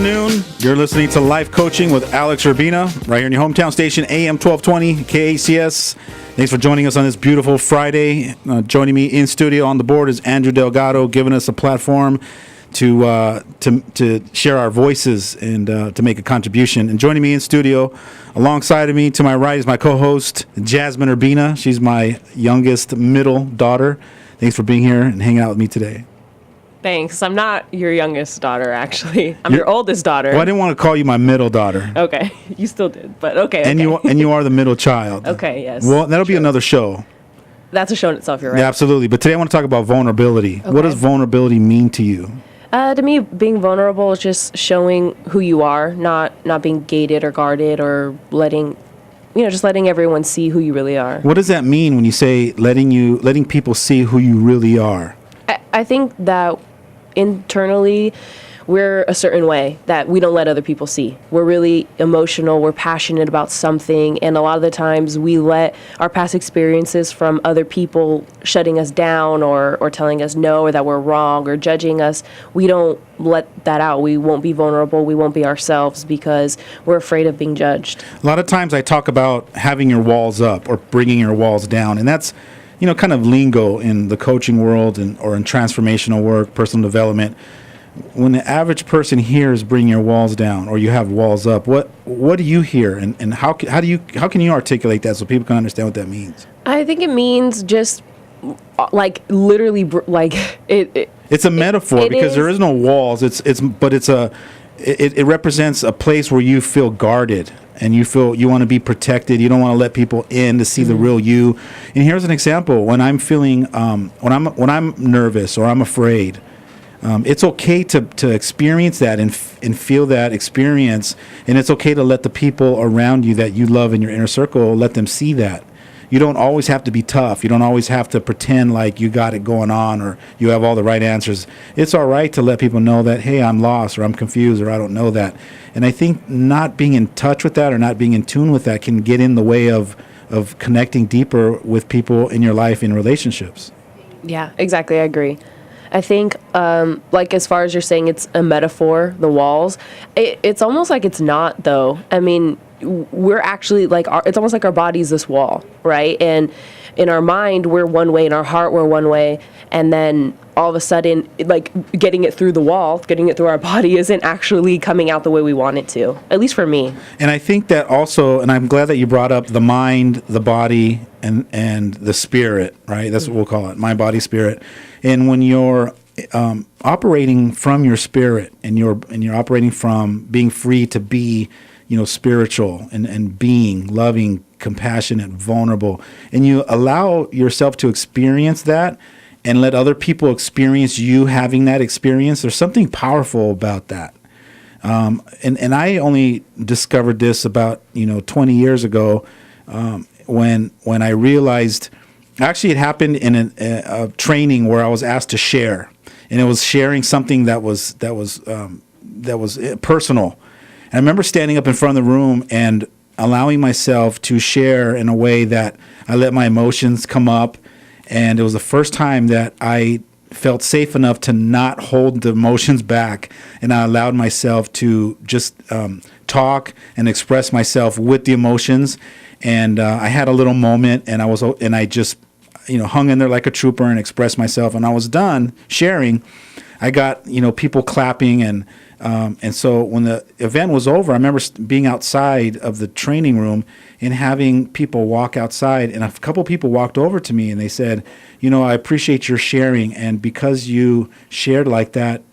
afternoon. You're listening to Life Coaching with Alex Urbina, right here in your hometown station, AM 1220, KHTS. Thanks for joining us on this beautiful Friday. Joining me in studio on the board is Andrew Delgado, giving us a platform to share our voices and to make a contribution. And joining me in studio, alongside of me, to my right, is my co-host, Jasmine Urbina. She's my youngest middle daughter. Thanks for being here and hanging out with me today. Thanks. I'm not your youngest daughter, actually. I'm your oldest daughter. Well, I didn't want to call you my middle daughter. Okay. You still did, but okay. And you are the middle child. Okay, yes. Well, that'll be another show. That's a show in itself, you're right. Yeah, absolutely. But today I want to talk about vulnerability. Okay. What does vulnerability mean to you? To me, being vulnerable is just showing who you are, not being gated or guarded or letting everyone see who you really are. What does that mean when you say letting people see who you really are? I think that internally we're a certain way that we don't let other people see. We're really emotional, we're passionate about something, and a lot of the times we let our past experiences from other people shutting us down or telling us no, or that we're wrong, or judging us. We don't let that out. We won't be vulnerable, we won't be ourselves because we're afraid of being judged. A lot of times I talk about having your walls up or bringing your walls down, and that's kind of lingo in the coaching world or in transformational work, personal development. When the average person hears "bring your walls down" or "you have walls up," what do you hear, and how can you articulate that so people can understand what that means? I think it means just like literally It's a metaphor because there is no walls. It represents a place where you feel guarded and you feel you want to be protected. You don't want to let people in to see the real you. And here's an example: when I'm feeling, when I'm nervous or I'm afraid, it's okay to experience that and feel that experience, and it's okay to let the people around you that you love in your inner circle let them see that. You don't always have to be tough. You don't always have to pretend like you got it going on or you have all the right answers. It's all right to let people know that, hey, I'm lost or I'm confused or I don't know that. And I think not being in touch with that or not being in tune with that can get in the way of connecting deeper with people in your life in relationships. Yeah, exactly. I agree. I think, as far as you're saying, it's a metaphor, the walls. It's almost like it's not, though. I mean, we're actually it's almost like our body's this wall, right? And in our mind, we're one way, in our heart, we're one way. And then all of a sudden, getting it through the wall, getting it through our body isn't actually coming out the way we want it to, at least for me. And I think that also, and I'm glad that you brought up the mind, the body, and the spirit, right? That's what we'll call it, mind, body, spirit. And when you're operating from your spirit and you're operating from being free to be, spiritual and being loving, compassionate, vulnerable, and you allow yourself to experience that and let other people experience you having that experience, there's something powerful about that. And I only discovered this about 20 years ago when I realized. Actually, it happened in a training where I was asked to share, and it was sharing something that was personal. And I remember standing up in front of the room and allowing myself to share in a way that I let my emotions come up, and it was the first time that I felt safe enough to not hold the emotions back, and I allowed myself to just talk and express myself with the emotions. And I had a little moment, and I just hung in there like a trooper and expressed myself. And I was done sharing. I got people clapping, and so when the event was over, I remember being outside of the training room and having people walk outside, and a couple people walked over to me and they said, I appreciate your sharing, and because you shared like that,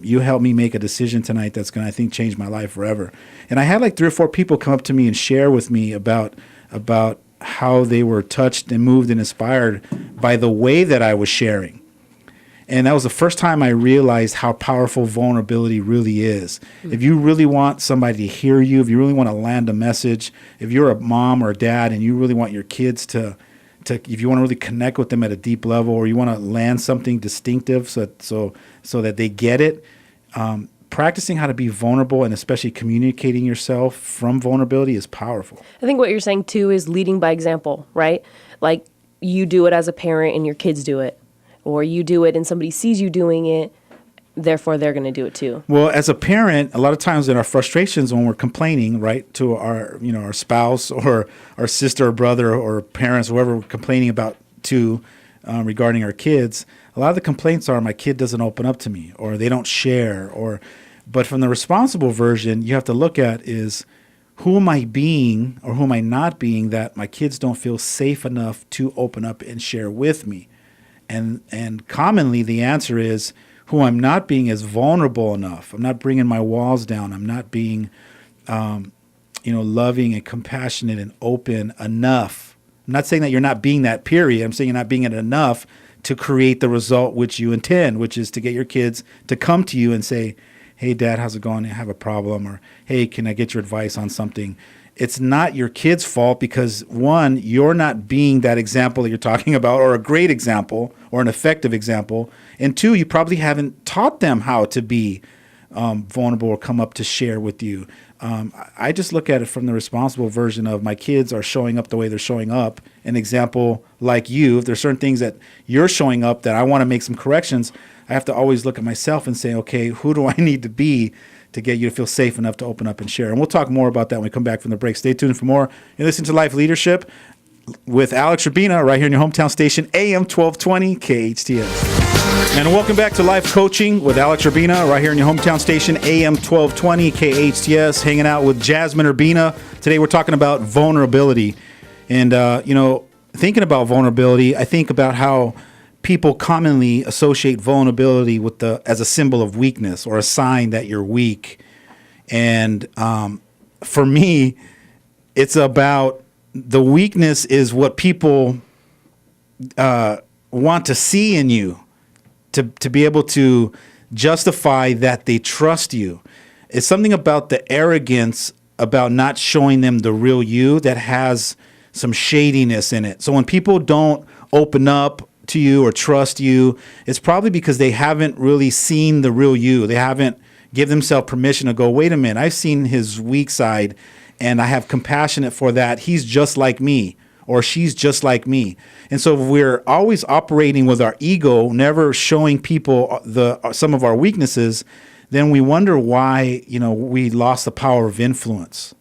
you helped me make a decision tonight that's going to, I think, change my life forever. And I had like 3 or 4 people come up to me and share with me about how they were touched and moved and inspired by the way that I was sharing. And that was the first time I realized how powerful vulnerability really is. Mm-hmm. If you really want somebody to hear you, if you really want to land a message, if you're a mom or a dad and you really want your kids to if you want to really connect with them at a deep level, or you want to land something distinctive so that they get it, practicing how to be vulnerable and especially communicating yourself from vulnerability is powerful. I think what you're saying too is leading by example, right? Like you do it as a parent and your kids do it, or you do it and somebody sees you doing it therefore they're going to do it too. Well, as a parent, a lot of times in our frustrations when we're complaining, right, to our, our spouse or our sister or brother or parents, whoever we're complaining about to regarding our kids, a lot of the complaints are my kid doesn't open up to me or they don't share. But from the responsible version, you have to look at is who am I being or who am I not being that my kids don't feel safe enough to open up and share with me? And commonly the answer is who I'm not being is vulnerable enough. I'm not bringing my walls down. I'm not being, loving and compassionate and open enough. I'm not saying that you're not being that, period. I'm saying you're not being it enough to create the result which you intend, which is to get your kids to come to you and say, hey, Dad, how's it going? I have a problem. Or, hey, can I get your advice on something? It's not your kid's fault because, one, you're not being that example that you're talking about or a great example or an effective example. And two, you probably haven't taught them how to be vulnerable or come up to share with you. I just look at it from the responsible version of my kids are showing up the way they're showing up. An example like you, if there's certain things that you're showing up that I want to make some corrections, I have to always look at myself and say, okay, who do I need to be to get you to feel safe enough to open up and share? And we'll talk more about that when we come back from the break. Stay tuned for more. You listen to Life Leadership with Alex Urbina right here in your hometown station, AM 1220 KHTS. And welcome back to Life Coaching with Alex Urbina right here in your hometown station, AM 1220 KHTS, hanging out with Jasmine Urbina. Today we're talking about vulnerability. And, thinking about vulnerability, I think about how people commonly associate vulnerability with as a symbol of weakness or a sign that you're weak. And for me, it's about the weakness is what people want to see in you to be able to justify that they trust you. It's something about the arrogance about not showing them the real you that has some shadiness in it. So when people don't open up to you or trust you, it's probably because they haven't really seen the real you. They haven't give themselves permission to go, wait a minute, I've seen his weak side and I have compassion for that. He's just like me or she's just like me. And so if we're always operating with our ego, never showing people some of our weaknesses, then we wonder why, we lost the power of influence.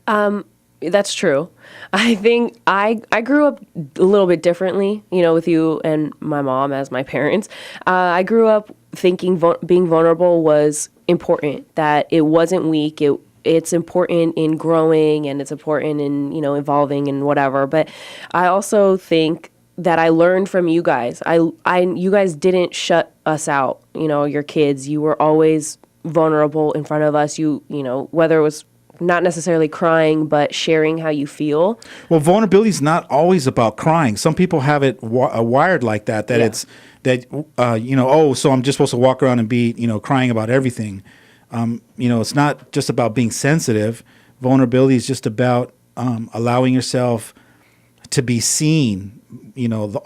That's true. I think I grew up a little bit differently, with you and my mom as my parents. I grew up thinking being vulnerable was important, that it wasn't weak. It's important in growing and it's important in, evolving and whatever. But I also think that I learned from you guys. You guys didn't shut us out, your kids. You were always vulnerable in front of us. Whether it was not necessarily crying, but sharing how you feel. Well, vulnerability is not always about crying. Some people have it wired like that, yeah. It's that, so I'm just supposed to walk around and be, crying about everything. It's not just about being sensitive. Vulnerability is just about allowing yourself to be seen,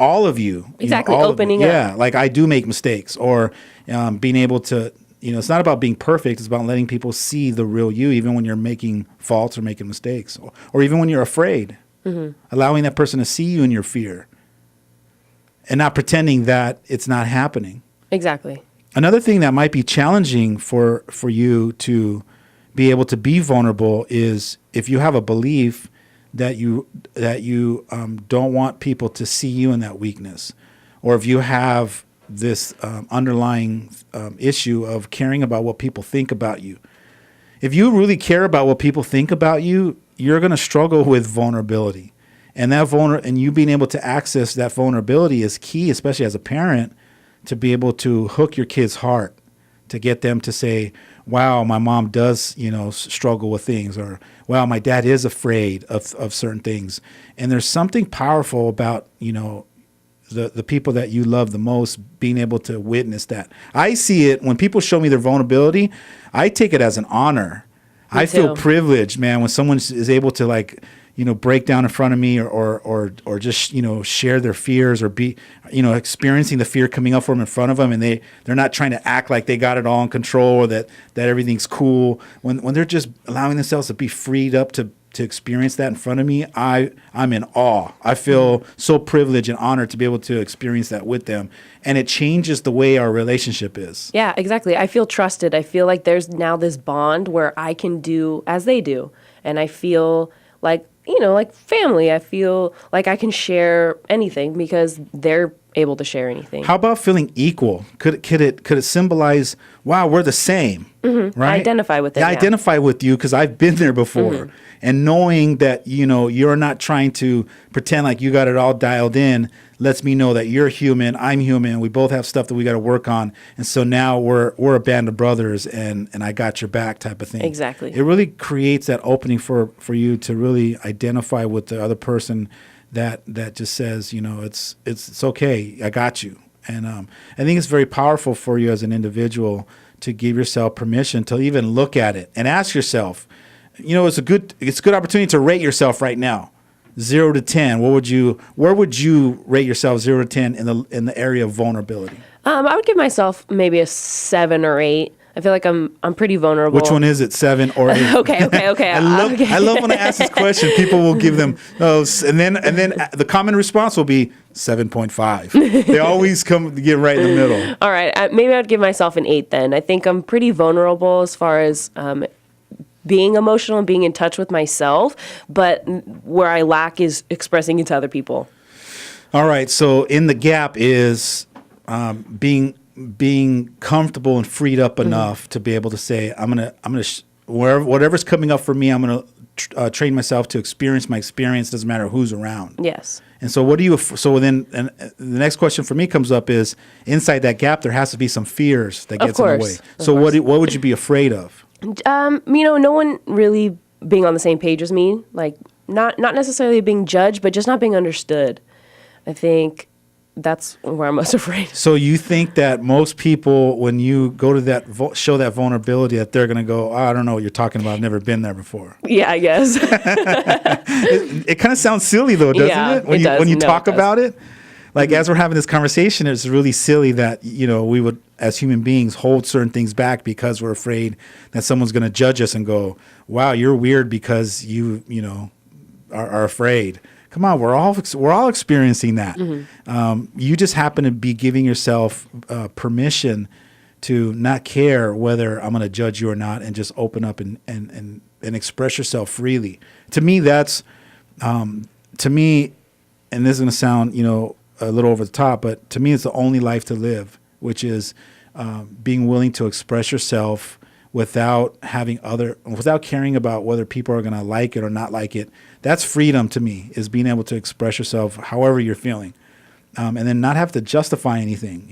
all of you. Exactly, opening up. Yeah, like I do make mistakes or being able to, it's not about being perfect. It's about letting people see the real you, even when you're making faults or making mistakes, or even when you're afraid. Mm-hmm. Allowing that person to see you in your fear and not pretending that it's not happening. Exactly. Another thing that might be challenging for you to be able to be vulnerable is if you have a belief that you don't want people to see you in that weakness, or if you have this underlying issue of caring about what people think about you. If you really care about what people think about you, you're going to struggle with vulnerability. And and you being able to access that vulnerability is key, especially as a parent, to be able to hook your kid's heart, to get them to say, wow, my mom does, struggle with things, or wow, my dad is afraid of certain things. And there's something powerful about, the people that you love the most being able to witness that. I see it when people show me their vulnerability, I take it as an honor. I feel privileged, man, when someone is able to break down in front of me or just, share their fears or be, experiencing the fear coming up for them in front of them. And they're not trying to act like they got it all in control or that everything's cool when they're just allowing themselves to be freed up to to experience that in front of me, I'm in awe. I feel so privileged and honored to be able to experience that with them. And it changes the way our relationship is. Yeah, exactly. I feel trusted. I feel like there's now this bond where I can do as they do. And I feel like, like family. I feel like I can share anything because they're able to share anything. How about feeling equal? Could it symbolize, wow, we're the same, right? I identify with it. I identify with you because I've been there before. And knowing that, you're not trying to pretend like you got it all dialed in lets me know that you're human, I'm human, we both have stuff that we got to work on. And so now we're a band of brothers and I got your back type of thing. Exactly. It really creates that opening for you to really identify with the other person that just says, it's okay, I got you. And I think it's very powerful for you as an individual to give yourself permission to even look at it and ask yourself, it's a good opportunity to rate yourself right now. 0 to 10. Where would you rate yourself 0 to 10 in the area of vulnerability? I would give myself maybe a 7 or 8. I feel like I'm pretty vulnerable. Which one is it, 7 or 8? Okay. I love when I ask this question. People will give them those, and then the common response will be 7.5. They always come to get right in the middle. All right, maybe I'd give myself an 8 then. I think I'm pretty vulnerable as far as being emotional and being in touch with myself, but where I lack is expressing it to other people. All right, so in the gap is being comfortable and freed up enough to be able to say, I'm gonna whatever's coming up for me, I'm gonna train myself to experience my experience. Doesn't matter who's around. Yes. And so then the next question for me comes up is, inside that gap there has to be some fears that gets in the way. So what would you be afraid of? No one really being on the same page as me, like not necessarily being judged, but just not being understood. I think that's where I'm most afraid. So you think that most people, when you go to that show that vulnerability, that they're going to go, I don't know what you're talking about. I've never been there before. Yeah, I guess. It kind of sounds silly though, doesn't it? When you talk about it, like as we're having this conversation, it's really silly that we would, as human beings, hold certain things back because we're afraid that someone's going to judge us and go, wow, you're weird because you are afraid. Come on, we're all experiencing that. You just happen to be giving yourself permission to not care whether I'm going to judge you or not, and just open up and express yourself freely. To me, that's and this is going to sound a little over the top, but to me, it's the only life to live, which is being willing to express yourself without caring about whether people are going to like it or not like it. That's freedom to me, is being able to express yourself however you're feeling, and then not have to justify anything.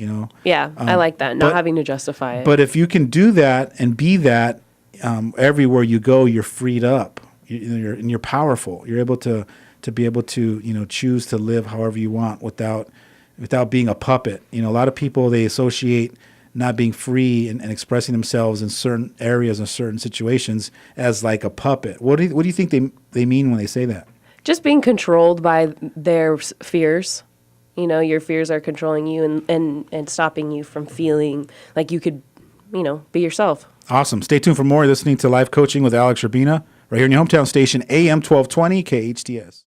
Yeah, I like that. Not having to justify it. But if you can do that and be that, everywhere you go, you're freed up. You're powerful. You're able to be able to choose to live however you want without being a puppet. A lot of people, they associate not being free and expressing themselves in certain areas and certain situations as like a puppet. What do you think they mean when they say that? Just being controlled by their fears. Your fears are controlling you and stopping you from feeling like you could, be yourself. Awesome. Stay tuned for more. You're listening to Life Coaching with Alex Urbina right here in your hometown station, AM 1220 KHTS.